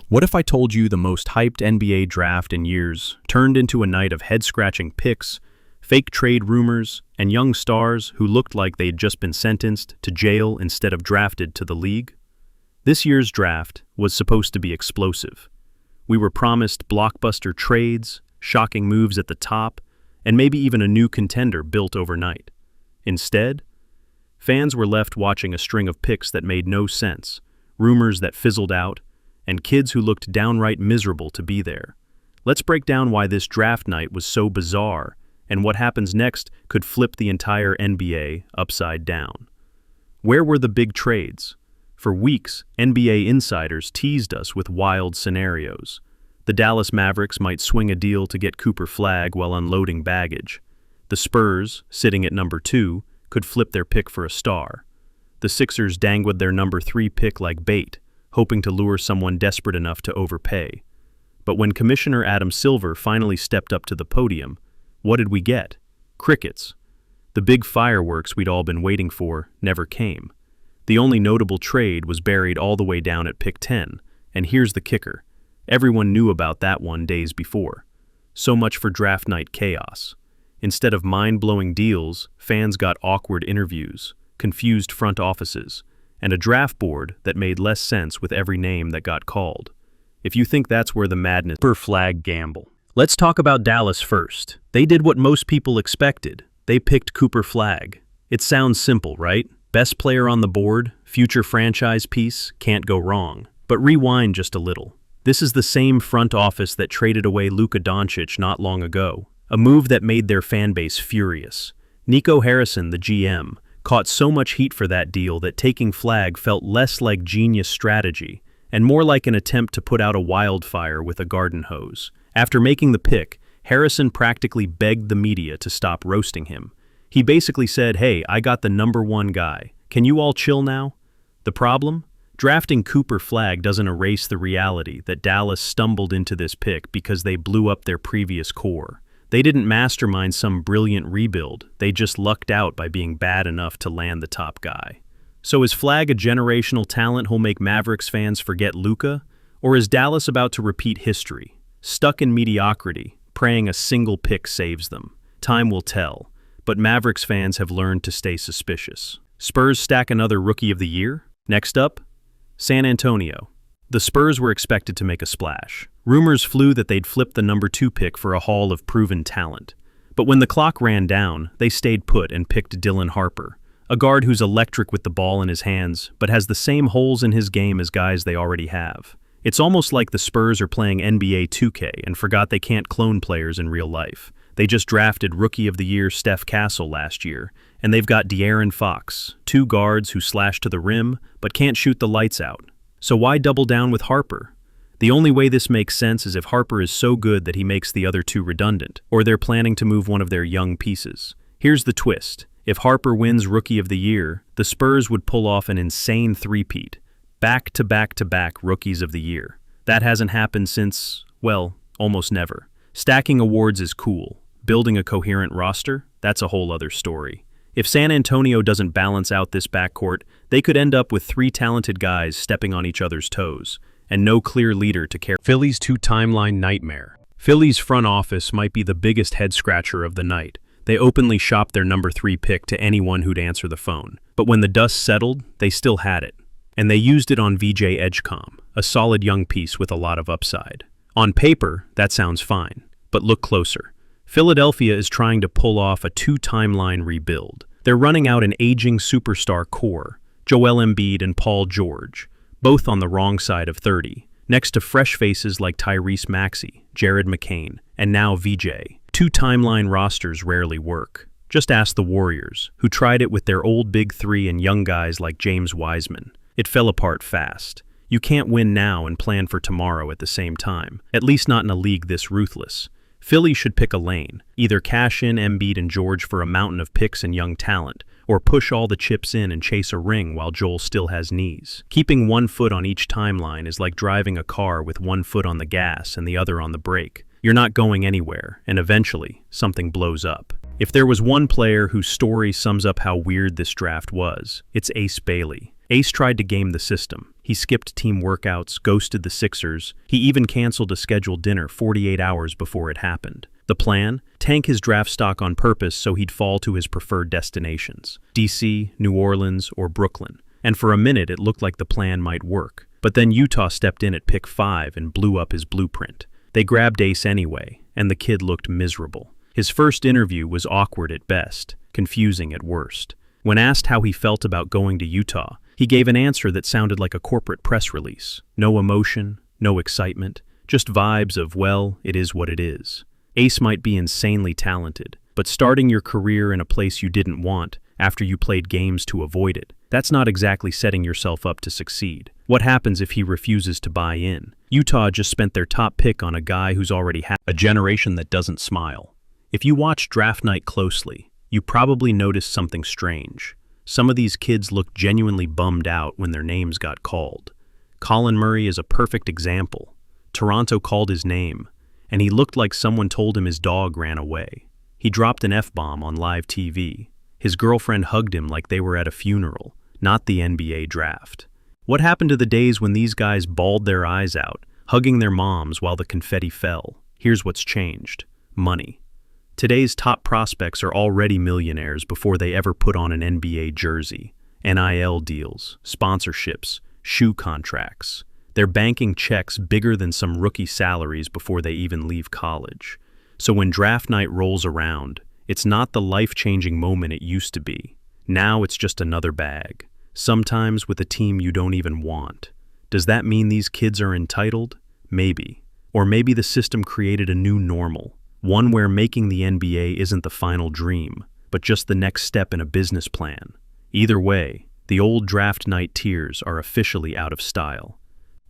What if I told you the most hyped NBA draft in years turned into a night of head-scratching picks, fake trade rumors, and young stars who looked like they'd just been sentenced to jail instead of drafted to the league? This year's draft was supposed to be explosive. We were promised blockbuster trades, shocking moves at the top, and maybe even a new contender built overnight. Instead, fans were left watching a string of picks that made no sense, rumors that fizzled out, and kids who looked downright miserable to be there. Let's break down why this draft night was so bizarre, and what happens next could flip the entire NBA upside down. Where were the big trades? For weeks, NBA insiders teased us with wild scenarios. The Dallas Mavericks might swing a deal to get Cooper Flagg while unloading baggage. The Spurs, sitting at number 2, could flip their pick for a star. The Sixers dangled their number 3 pick like bait, hoping to lure someone desperate enough to overpay. But when Commissioner Adam Silver finally stepped up to the podium, what did we get? Crickets. The big fireworks we'd all been waiting for never came. The only notable trade was buried all the way down at pick 10, and here's the kicker. Everyone knew about that one days before. So much for draft night chaos. Instead of mind-blowing deals, fans got awkward interviews, confused front offices, and a draft board that made less sense with every name that got called. If you think that's where the madness per flag gamble. Let's talk about Dallas first. They did what most people expected. They picked Cooper Flagg. It sounds simple, right? Best player on the board, future franchise piece, can't go wrong. But rewind just a little. This is the same front office that traded away Luka Doncic not long ago, a move that made their fan base furious. Nico Harrison, the GM, caught so much heat for that deal that taking Flagg felt less like genius strategy and more like an attempt to put out a wildfire with a garden hose. After making the pick, Harrison practically begged the media to stop roasting him. He basically said, "Hey, I got the number 1 guy. Can you all chill now?" The problem? Drafting Cooper Flagg doesn't erase the reality that Dallas stumbled into this pick because they blew up their previous core. They didn't mastermind some brilliant rebuild, they just lucked out by being bad enough to land the top guy. So is Flagg a generational talent who'll make Mavericks fans forget Luka? Or is Dallas about to repeat history, stuck in mediocrity, praying a single pick saves them? Time will tell, but Mavericks fans have learned to stay suspicious. Spurs stack another Rookie of the Year? Next up, San Antonio. The Spurs were expected to make a splash. Rumors flew that they'd flip the number 2 pick for a haul of proven talent. But when the clock ran down, they stayed put and picked Dylan Harper, a guard who's electric with the ball in his hands, but has the same holes in his game as guys they already have. It's almost like the Spurs are playing NBA 2K and forgot they can't clone players in real life. They just drafted Rookie of the Year Steph Castle last year, and they've got De'Aaron Fox, 2 guards who slash to the rim but can't shoot the lights out. So why double down with Harper? The only way this makes sense is if Harper is so good that he makes the other 2 redundant, or they're planning to move one of their young pieces. Here's the twist. If Harper wins Rookie of the Year, the Spurs would pull off an insane three-peat. Back-to-back-to-back Rookies of the Year. That hasn't happened since, well, almost never. Stacking awards is cool. Building a coherent roster? That's a whole other story. If San Antonio doesn't balance out this backcourt, they could end up with 3 talented guys stepping on each other's toes, and no clear leader to carry. Philly's 2-timeline nightmare. Philly's front office might be the biggest head-scratcher of the night. They openly shopped their number 3 pick to anyone who'd answer the phone. But when the dust settled, they still had it. And they used it on VJ Edgecomb, a solid young piece with a lot of upside. On paper, that sounds fine. But look closer. Philadelphia is trying to pull off a 2-timeline rebuild. They're running out an aging superstar core, Joel Embiid and Paul George, both on the wrong side of 30, next to fresh faces like Tyrese Maxey, Jared McCain, and now VJ. 2-timeline rosters rarely work. Just ask the Warriors, who tried it with their old Big 3 and young guys like James Wiseman. It fell apart fast. You can't win now and plan for tomorrow at the same time, at least not in a league this ruthless. Philly should pick a lane, either cash in Embiid and George for a mountain of picks and young talent, or push all the chips in and chase a ring while Joel still has knees. Keeping one foot on each timeline is like driving a car with one foot on the gas and the other on the brake. You're not going anywhere, and eventually, something blows up. If there was one player whose story sums up how weird this draft was, it's Ace Bailey. Ace tried to game the system. He skipped team workouts, ghosted the Sixers. He even canceled a scheduled dinner 48 hours before it happened. The plan? Tank his draft stock on purpose so he'd fall to his preferred destinations: DC, New Orleans, or Brooklyn. And for a minute it looked like the plan might work. But then Utah stepped in at pick 5 and blew up his blueprint. They grabbed Ace anyway, and the kid looked miserable. His first interview was awkward at best, confusing at worst. When asked how he felt about going to Utah, he gave an answer that sounded like a corporate press release. No emotion, no excitement, just vibes of, well, it is what it is. Ace might be insanely talented, but starting your career in a place you didn't want after you played games to avoid it, that's not exactly setting yourself up to succeed. What happens if he refuses to buy in? Utah just spent their top pick on a guy who's already had a generation that doesn't smile. If you watch draft night closely, you probably noticed something strange. Some of these kids looked genuinely bummed out when their names got called. Colin Murray is a perfect example. Toronto called his name, and he looked like someone told him his dog ran away. He dropped an F-bomb on live TV. His girlfriend hugged him like they were at a funeral, not the NBA draft. What happened to the days when these guys bawled their eyes out, hugging their moms while the confetti fell? Here's what's changed: money. Today's top prospects are already millionaires before they ever put on an NBA jersey. NIL deals, sponsorships, shoe contracts. They're banking checks bigger than some rookie salaries before they even leave college. So when draft night rolls around, it's not the life-changing moment it used to be. Now it's just another bag, sometimes with a team you don't even want. Does that mean these kids are entitled? Maybe. Or maybe the system created a new normal. One where making the NBA isn't the final dream, but just the next step in a business plan. Either way, the old draft night tears are officially out of style.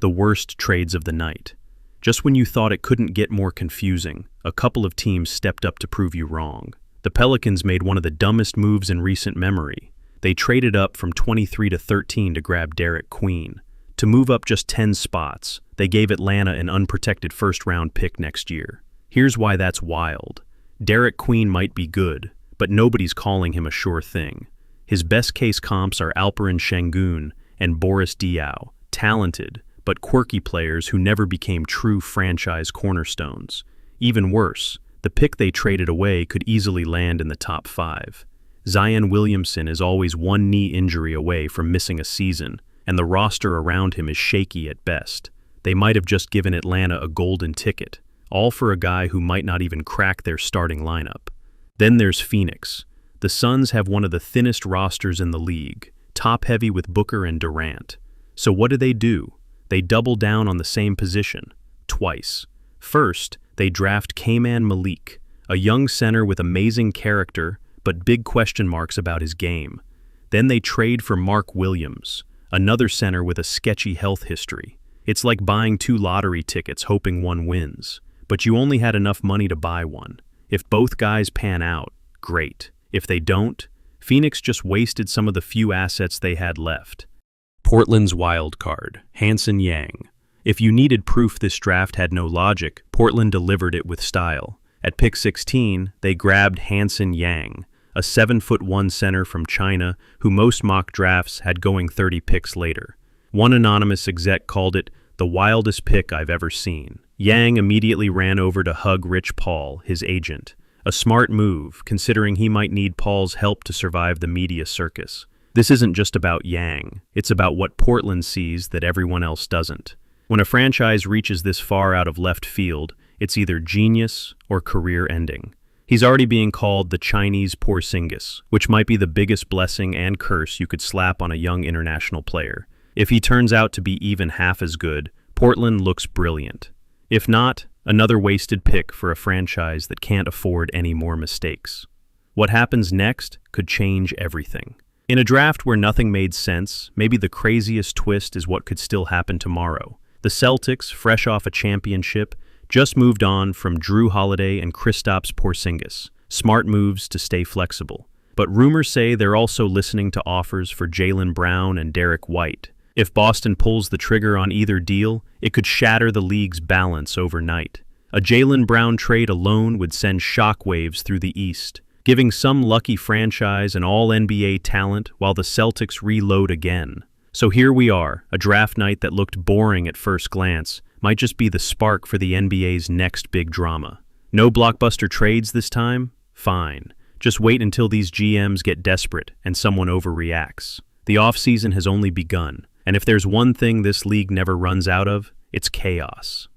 The worst trades of the night. Just when you thought it couldn't get more confusing, a couple of teams stepped up to prove you wrong. The Pelicans made one of the dumbest moves in recent memory. They traded up from 23 to 13 to grab Derek Queen. To move up just 10 spots, they gave Atlanta an unprotected first-round pick next year. Here's why that's wild. Derek Queen might be good, but nobody's calling him a sure thing. His best-case comps are Alperen Şengün and Boris Diaw, talented, but quirky players who never became true franchise cornerstones. Even worse, the pick they traded away could easily land in the top 5. Zion Williamson is always one knee injury away from missing a season, and the roster around him is shaky at best. They might have just given Atlanta a golden ticket, all for a guy who might not even crack their starting lineup. Then there's Phoenix. The Suns have one of the thinnest rosters in the league, top-heavy with Booker and Durant. So what do? They double down on the same position, twice. First, they draft K-Man Malik, a young center with amazing character but big question marks about his game. Then they trade for Mark Williams, another center with a sketchy health history. It's like buying 2 lottery tickets hoping one wins. But you only had enough money to buy one. If both guys pan out, great. If they don't, Phoenix just wasted some of the few assets they had left. Portland's wild card, Hansen Yang. If you needed proof this draft had no logic, Portland delivered it with style. At pick 16, they grabbed Hansen Yang, a 7'1" center from China who most mock drafts had going 30 picks later. One anonymous exec called it the wildest pick I've ever seen. Yang immediately ran over to hug Rich Paul, his agent. A smart move, considering he might need Paul's help to survive the media circus. This isn't just about Yang. It's about what Portland sees that everyone else doesn't. When a franchise reaches this far out of left field, it's either genius or career-ending. He's already being called the Chinese Porzingis, which might be the biggest blessing and curse you could slap on a young international player. If he turns out to be even half as good, Portland looks brilliant. If not, another wasted pick for a franchise that can't afford any more mistakes. What happens next could change everything. In a draft where nothing made sense, maybe the craziest twist is what could still happen tomorrow. The Celtics, fresh off a championship, just moved on from Drew Holiday and Kristaps Porzingis. Smart moves to stay flexible. But rumors say they're also listening to offers for Jaylen Brown and Derek White. If Boston pulls the trigger on either deal, it could shatter the league's balance overnight. A Jaylen Brown trade alone would send shockwaves through the East, giving some lucky franchise an all-NBA talent while the Celtics reload again. So here we are, a draft night that looked boring at first glance, might just be the spark for the NBA's next big drama. No blockbuster trades this time? Fine. Just wait until these GMs get desperate and someone overreacts. The offseason has only begun, and if there's one thing this league never runs out of, it's chaos.